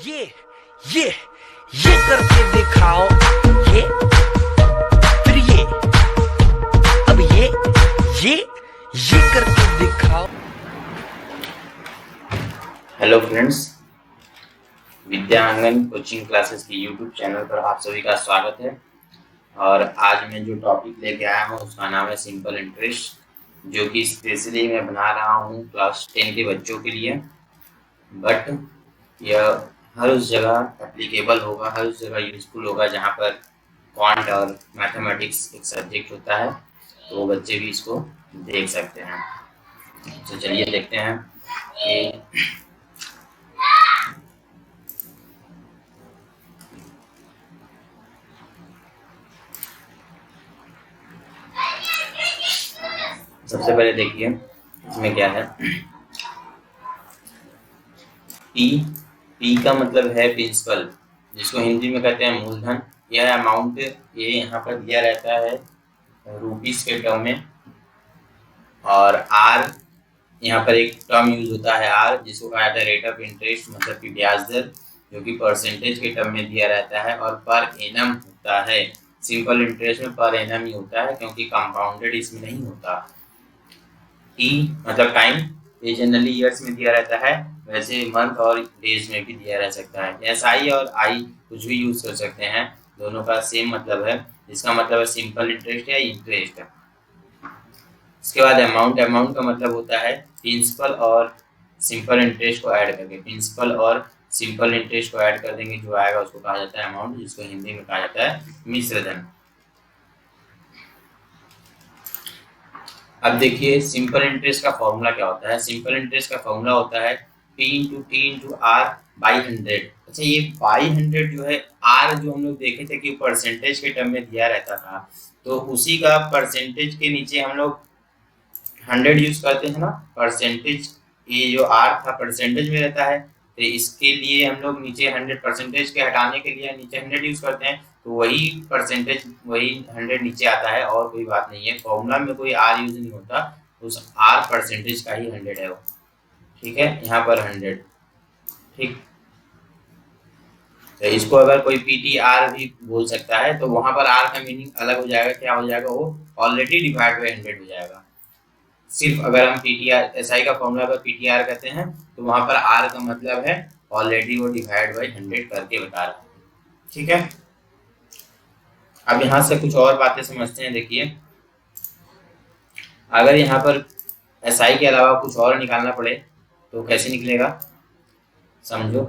ये ये ये करके दिखाओ, ये फिर ये, अब ये करके दिखाओ। हेलो फ्रेंड्स, विद्या आंगन कोचिंग क्लासेस के यूट्यूब चैनल पर आप सभी का स्वागत है। और आज मैं जो टॉपिक लेके आया हूँ उसका नाम है सिंपल इंटरेस्ट, जो कि स्पेशली मैं बना रहा हूँ क्लास 10 के बच्चों के लिए। बट यह हर उस जगह एप्लीकेबल होगा, हर उस जगह यूजफुल होगा जहाँ पर क्वांट और मैथमेटिक्स एक सब्जेक्ट होता है, तो वो बच्चे भी इसको देख सकते हैं। तो चलिए देखते हैं कि सबसे पहले देखिए इसमें क्या है। पी का मतलब है प्रिंसिपल, जिसको हिंदी में कहते हैं मूलधन। यह अमाउंट ये यहाँ पर दिया रहता है रुपीस के टर्म में। और आर, यहाँ पर एक टर्म यूज होता है आर, जिसको कहा जाता है रेट ऑफ इंटरेस्ट, मतलब कि ब्याज दर, जो कि परसेंटेज के टर्म में दिया रहता है और पर एनम होता है। सिंपल इंटरेस्ट में पर एनम ही होता है, क्योंकि कंपाउंडेड इसमें नहीं होता। टी मतलब टाइम, ये जनरली ईयर्स में दिया रहता है, वैसे मंथ और डेज में भी दिया रह सकता है। एस आई और आई कुछ भी यूज कर सकते हैं, दोनों का सेम मतलब है। इसका मतलब है सिंपल इंटरेस्ट या इंटरेस्ट। इसके बाद अमाउंट, अमाउंट का मतलब होता है प्रिंसिपल और सिंपल इंटरेस्ट को ऐड करके। प्रिंसिपल और सिंपल इंटरेस्ट को ऐड कर देंगे, जो आएगा उसको कहा जाता है अमाउंट, जिसको हिंदी में कहा जाता है मिश्र धन। अब देखिए सिंपल इंटरेस्ट का फॉर्मूला क्या होता है। सिंपल इंटरेस्ट का फॉर्मूला होता है P into T into R by 100। अच्छा, ये बाई 100 जो है, आर जो हम लोग देखे थे कि परसेंटेज के टर्म में दिया रहता था, तो उसी का परसेंटेज के नीचे हम लोग 100 यूज करते हैं ना। परसेंटेज, ये जो आर था परसेंटेज में रहता है, तो इसके लिए हम लोग नीचे 100 परसेंटेज के हटाने के लिए नीचे 100 यूज करते हैं, तो वही परसेंटेज, वही 100 नीचे आता है, और कोई बात नहीं है। फॉर्मूला में कोई आर यूज नहीं होता, उस आर परसेंटेज का ही 100 है वो। ठीक है, यहाँ पर 100। ठीक, तो इसको अगर कोई पीटीआर भी बोल सकता है, तो वहां पर आर का मीनिंग अलग हो जाएगा। क्या हो जाएगा, वो ऑलरेडी डिवाइड बाई 100 हो जाएगा। सिर्फ अगर हम पीटीआर एसआई का फॉर्मूला पर पीटीआर कहते हैं, तो वहां पर आर का मतलब है ऑलरेडी वो डिवाइड बाई 100 करके बता रहा है। ठीक है, अब यहाँ से कुछ और बातें समझते हैं। देखिए, अगर यहाँ पर एसआई के अलावा कुछ और निकालना पड़े तो कैसे निकलेगा, समझो।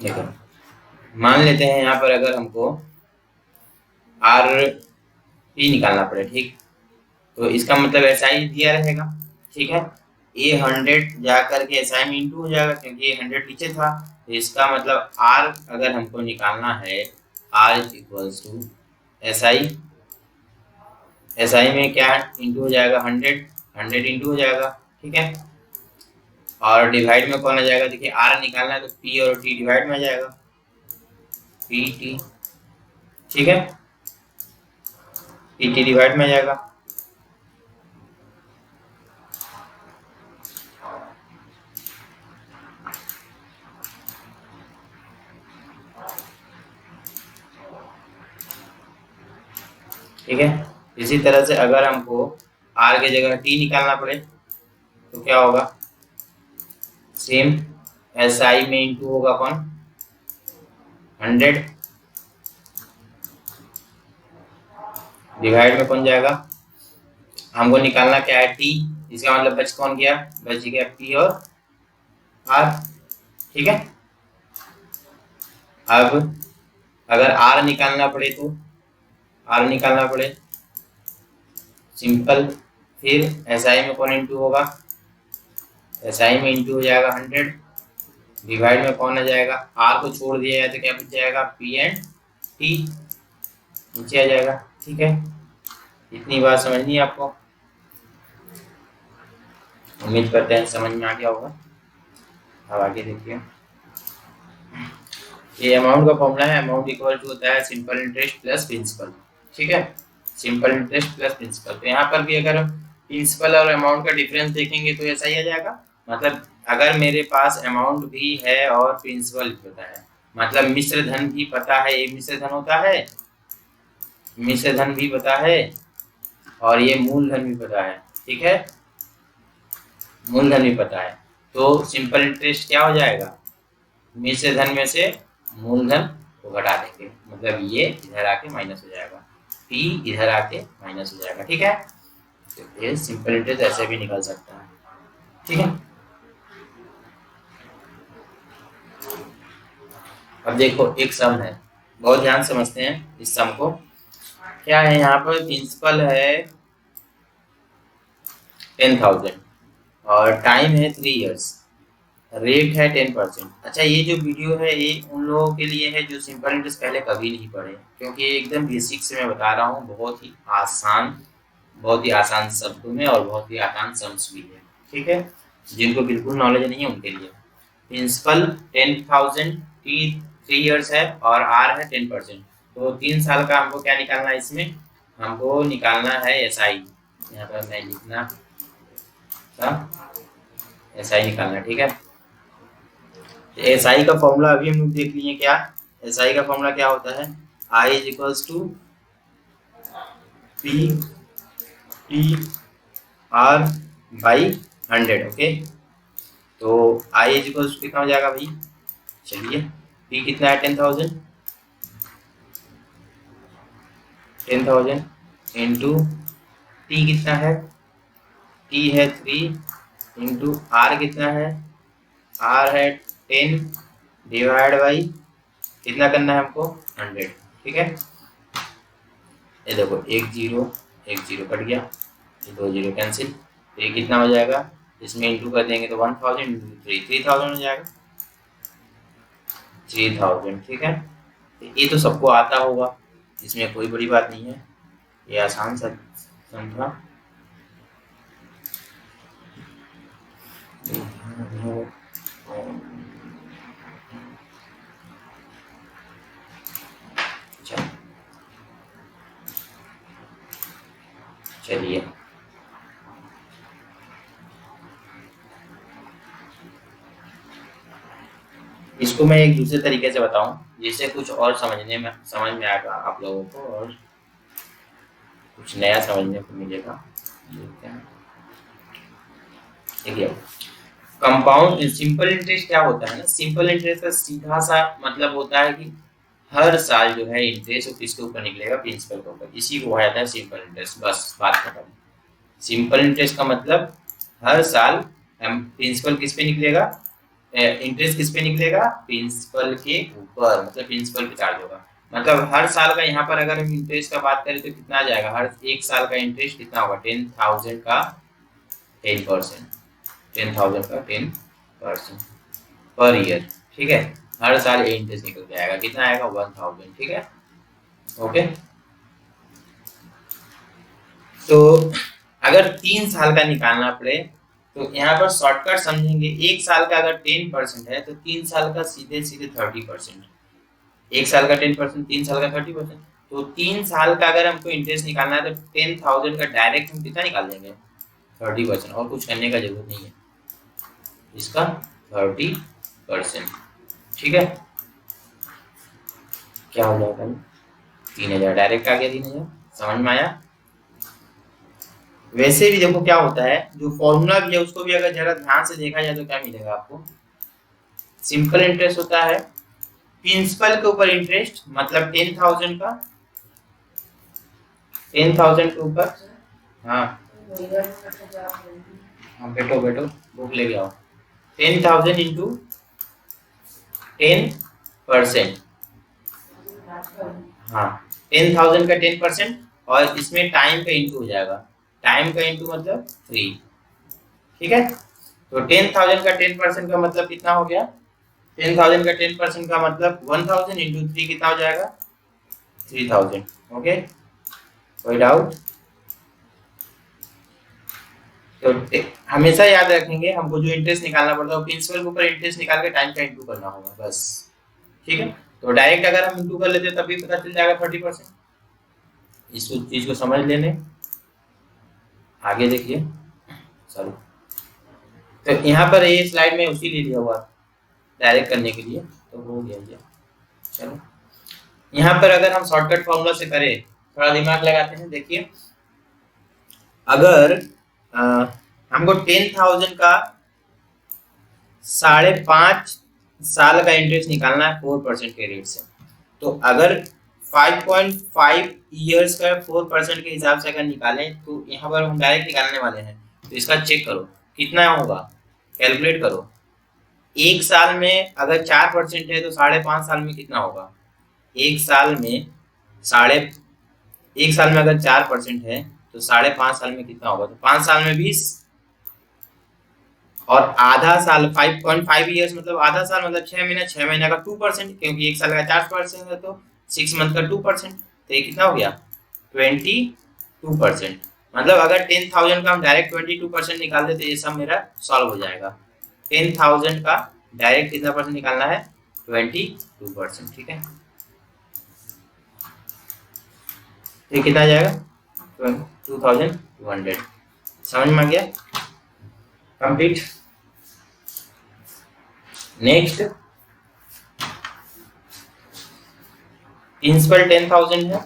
देखो, मान लेते हैं यहाँ पर अगर हमको आर पी निकालना पड़े, ठीक, तो इसका मतलब एसआई दिया रहेगा। ठीक है, ये 100 जा करके एसआई में इंटू हो जाएगा, क्योंकि ये 100 नीचे था। तो इसका मतलब आर अगर हमको निकालना है, R is equals to SI. SI में क्या इंटू हो जाएगा, 100 इंटू हो जाएगा। ठीक है, और डिवाइड में कौन आ जाएगा, देखिए आर निकालना है तो पी और टी डिवाइड में आ जाएगा, पी टी। ठीक है, पी टी डिवाइड में आ जाएगा। ठीक है, इसी तरह से अगर हमको आर की जगह टी निकालना पड़े तो क्या होगा, सेम एस आई में इंटू होगा कौन, 100, डिवाइड में कौन जाएगा, हमको निकालना क्या है, टी। इसका मतलब बच कौन गया, बच गया पी और आर। ठीक है, अब अगर आर निकालना पड़े तो आर निकालना पड़े सिंपल, फिर एसआई में कौन इंटू होगा, एसआई में इंटू हो जाएगा 100, डिवाइड में कौन आ जाएगा, आर को छोड़ दिया जाए तो क्या बच जाएगा, पी एंड टी नीचे आ जाएगा। ठीक है, इतनी बात समझनी है आपको, उम्मीद करते हैं समझ में आ गया होगा। अब आगे देखिए, ये अमाउंट का फॉर्मूला है, अमाउंट इक्वल टू होता है सिंपल इंटरेस्ट प्लस प्रिंसिपल। ठीक है, सिंपल इंटरेस्ट प्लस प्रिंसिपल। तो यहाँ पर भी अगर प्रिंसिपल और अमाउंट का डिफरेंस देखेंगे तो ऐसा ही आ जाएगा। मतलब अगर मेरे पास अमाउंट भी है और प्रिंसिपल भी पता है, मतलब मिश्र धन भी पता है, ये मिश्र धन होता है, मिश्र धन भी पता है और ये मूलधन भी पता है, ठीक है, मूलधन भी पता है, तो सिंपल इंटरेस्ट क्या हो जाएगा, मिश्र धन में से मूलधन को घटा देंगे, मतलब ये इधर आके माइनस हो जाएगा, पी इधर आके माइनस हो जाएगा, ठीक है। तो ये सिंपल इंटरेस्ट ऐसे भी निकल सकता है, ठीक है। अब देखो एक सम है, बहुत ध्यान समझते हैं इस सम को। क्या है यहाँ पर, प्रिंसिपल है 10,000 और टाइम है 3 इयर्स, रेट है 10%। अच्छा, ये जो वीडियो है ये उन लोगों के लिए है जो सिंपल इंटरेस्ट पहले कभी नहीं पढ़े, क्योंकि ये एकदम बेसिक से मैं बता रहा हूँ, बहुत ही आसान शब्दों में और बहुत ही आसान सम्स भी है, ठीक है। जिनको बिल्कुल नॉलेज नहीं है उनके लिए प्रिंसिपल 10,000 3 इयर्स है और आर है 10%, तो 3 साल का हमको क्या निकालना है, इसमें हमको निकालना है SI। यहाँ पर मैं लिखना SI निकालना, ठीक है। SI का फॉर्मूला अभी हम लोग देख लिए क्या, SI का फॉर्मूला क्या होता है, I is equals to P T R by 100, okay. तो I इज इक्वल्स टू कितना हो जाएगा भाई, चलिए P कितना है 10,000 इंटू T कितना है, T है 3 इंटू R कितना है, R है 10 डिवाइड बाई कितना करना है हमको 100, ठीक है। ये देखो एक जीरो कट गया, ये 2 जीरो कैंसिल, तो ये कितना हो जाएगा, इसमें इंटू कर देंगे तो 1000 इंटू 3,000 हो जाएगा, 3,000, ठीक है। तो ये तो सबको आता होगा, इसमें कोई बड़ी बात नहीं है, ये आसान सा सम था। चलिए इसको मैं एक दूसरे तरीके से बताऊं, जिससे कुछ और समझ में आएगा आप लोगों को और कुछ नया समझने को मिलेगा। देखिए कंपाउंड सिंपल इंटरेस्ट क्या होता है ना, सिंपल इंटरेस्ट का सीधा सा मतलब होता है कि हर साल जो है इंटरेस्ट किसके ऊपर निकलेगा, प्रिंसिपल के ऊपर, इसी को कहा जाता है सिंपल इंटरेस्ट, बस बात खत्म। सिंपल इंटरेस्ट का मतलब हर साल प्रिंसिपल किस पे निकलेगा, इंटरेस्ट किस पे निकलेगा, प्रिंसिपल के ऊपर, मतलब प्रिंसिपल पे चार्ज होगा। मतलब हर साल का यहाँ पर अगर हम इंटरेस्ट का बात करें तो कितना आ जाएगा, हर एक साल का इंटरेस्ट कितना होगा, 10,000 का 10%, 10,000 का 10% पर ईयर, ठीक है। हर साल ये इंटरेस्ट निकल के आएगा, कितना आएगा 1,000, ठीक है, ओके। तो अगर 3 साल का निकालना पड़े तो यहाँ पर शॉर्टकट समझेंगे, एक साल का अगर 10% है तो 3 साल का सीधे 30%, एक साल का 10%, 3 साल का 30%, तो 3 साल का अगर हमको इंटरेस्ट निकालना है तो 10,000 का डायरेक्ट हम कितना निकाल देंगे 30%, और कुछ करने का जरूरत नहीं है, इसका 30%, ठीक है। क्या हो जाएगा 3,000 डायरेक्ट आ गया, 3,000 समझ में आया। वैसे भी देखो क्या होता है, जो फॉर्मूला भी है उसको भी अगर जरा ध्यान से देखा जाए तो क्या मिलेगा आपको, सिंपल इंटरेस्ट होता है प्रिंसिपल के ऊपर इंटरेस्ट, मतलब 10,000 का 10,000 के ऊपर, हाँ बैठो बुक ले आओ, 10,000 इंटू 10%, हाँ 10,000 का 10%, और इसमें टाइम का इंटू हो जाएगा, टाइम का इंटू मतलब 3, ठीक है। तो 10,000 का 10% का मतलब कितना हो गया, 10,000 का 10% का मतलब 1,000 इंटू 3 कितना हो जाएगा 3,000, ओके। कोई डाउट, तो हमेशा याद रखेंगे हमको जो इंटरेस्ट निकालना पड़ता है प्रिंसिपल के ऊपर इंटरेस्ट निकाल के टाइम का इंटू करना होगा, बस, ठीक है। तो डायरेक्ट अगर हम इंटू कर लेते तब भी पता चल जाएगा 30%, इस चीज को समझ लेने, आगे देखिए। चलो, तो यहाँ पर ये स्लाइड में उसी ले लिया हुआ डायरेक्ट करने के लिए, तो हो गया ये। चलो, यहाँ पर अगर हम शॉर्टकट फॉर्मूला से करें, थोड़ा दिमाग लगाते हैं। देखिए, अगर हमको 10,000 का 5.5 साल का इंटरेस्ट निकालना है 4% के रेट से, तो अगर 5.5 ईयर्स का 4% के हिसाब से अगर निकालें, तो यहाँ पर हम डायरेक्ट निकालने वाले हैं, तो इसका चेक करो कितना होगा, कैलकुलेट करो। एक साल में अगर 4% है तो 5.5 साल में कितना होगा? एक साल में अगर 4% है तो 5.5 साल में कितना होगा? तो 5 साल में 20, और आधा साल 5.5 ईयर्स मतलब आधा साल मतलब 6 महीना, 6 महीना का 2%, क्योंकि एक साल का 4% है तो 6 मंथ का 2%, तो ये कितना हो गया? 22%। मतलब अगर 10,000 का हम डायरेक्ट 22% निकाल दे तो ये सब मेरा सॉल्व हो जाएगा। 10,000 का डायरेक्ट कितना परसेंट निकालना है? 22%। ठीक है, तो कितना आ जाएगा? 2200। समझ में आ गया? कंप्लीट। नेक्स्ट, प्रिंसिपल 10,000 है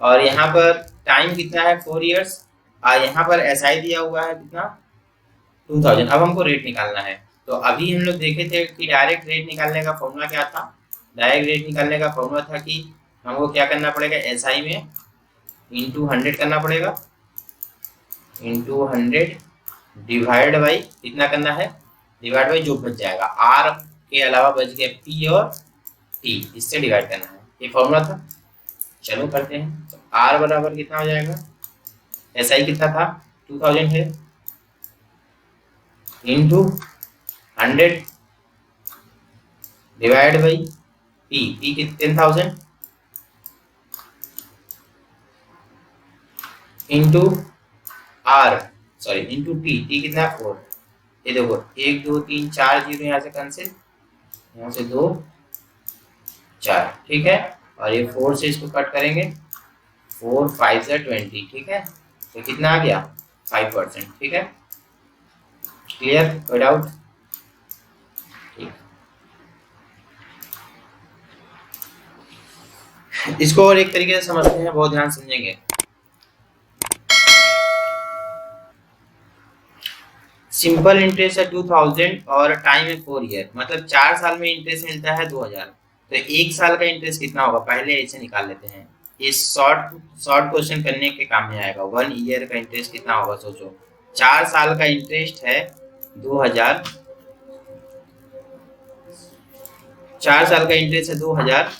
और यहाँ पर टाइम कितना है? 4 इयर्स, और यहाँ पर एसआई दिया हुआ है कितना? 2000। अब हमको रेट निकालना है। तो अभी हम लोग देखे थे कि डायरेक्ट रेट निकालने का फॉर्मूला क्या था? डायरेक्ट रेट निकालने का फॉर्मूला था कि हमको क्या करना पड़ेगा? एसआई में इंटू 100 करना पड़ेगा, इंटू 100 डिवाइड बाई कितना करना है? डिवाइड बाई जो बच जाएगा, आर के अलावा बच गया पी और टी, इससे डिवाइड करना है। ये फॉर्मूला था। चलो करते हैं। तो आर बराबर कितना हो जाएगा? एसआई कितना था? 2000 है, इंटू 100 डिवाइड बाई पी की 10,000 into R, sorry into T कितना? 4। ये देखो 1 2 3 4 जीरो यहाँ से कैंसिल, यहाँ से 2 4, ठीक है। और ये 4 से इसको कट करेंगे, 4 5 से 20, ठीक है। तो कितना आ गया? 5%, ठीक है। क्लियर? कोई डाउट? ठीक, इसको और एक तरीके से समझते हैं, बहुत ध्यान समझेंगे। सिंपल इंटरेस्ट है 2000 और टाइम है 4 ईयर, मतलब 4 साल में इंटरेस्ट मिलता है 2000। तो एक साल का इंटरेस्ट कितना होगा? पहले ऐसे निकाल लेते हैं, इस शॉर्ट क्वेश्चन करने के काम में आएगा। 1 ईयर का इंटरेस्ट कितना होगा? सोचो, 4 साल का इंटरेस्ट है 2000, 4 साल का इंटरेस्ट है 2000,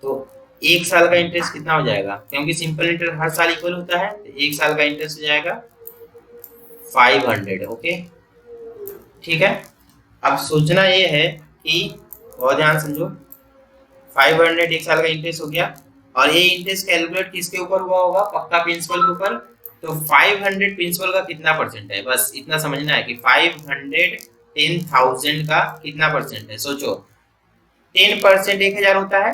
तो एक साल का इंटरेस्ट कितना हो जाएगा? क्योंकि सिंपल इंटरेस्ट हर साल इक्वल होता है, तो एक साल का इंटरेस्ट हो जाएगा 500। ओके, ठीक है। अब सोचना ये है कि बहुत ध्यान समझो, 500 एक साल का इंटरेस्ट हो गया, और ये इंटरेस्ट कैलकुलेट किसके ऊपर हुआ होगा? पक्का प्रिंसिपल के ऊपर। तो 500 प्रिंसिपल का कितना परसेंट है? बस इतना समझना है कि 500 10,000 का कितना परसेंट है। सोचो, 10% 1000 होता है,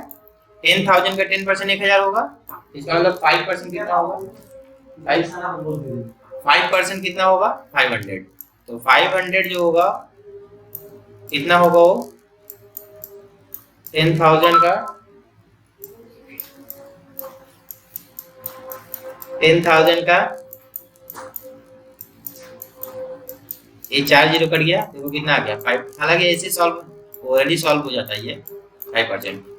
10,000 का 10% 1000 होगा, इसका मतलब 5% कितना होगा? 5% कितना होगा? 500। तो 500 जो होगा कितना होगा? वो 10,000 का 10,000 का ये 4 जीरो कट गया, देखो कितना आ गया? 5। हालांकि ऐसे ऑलरेडी सॉल्व हो जाता है ये 5%।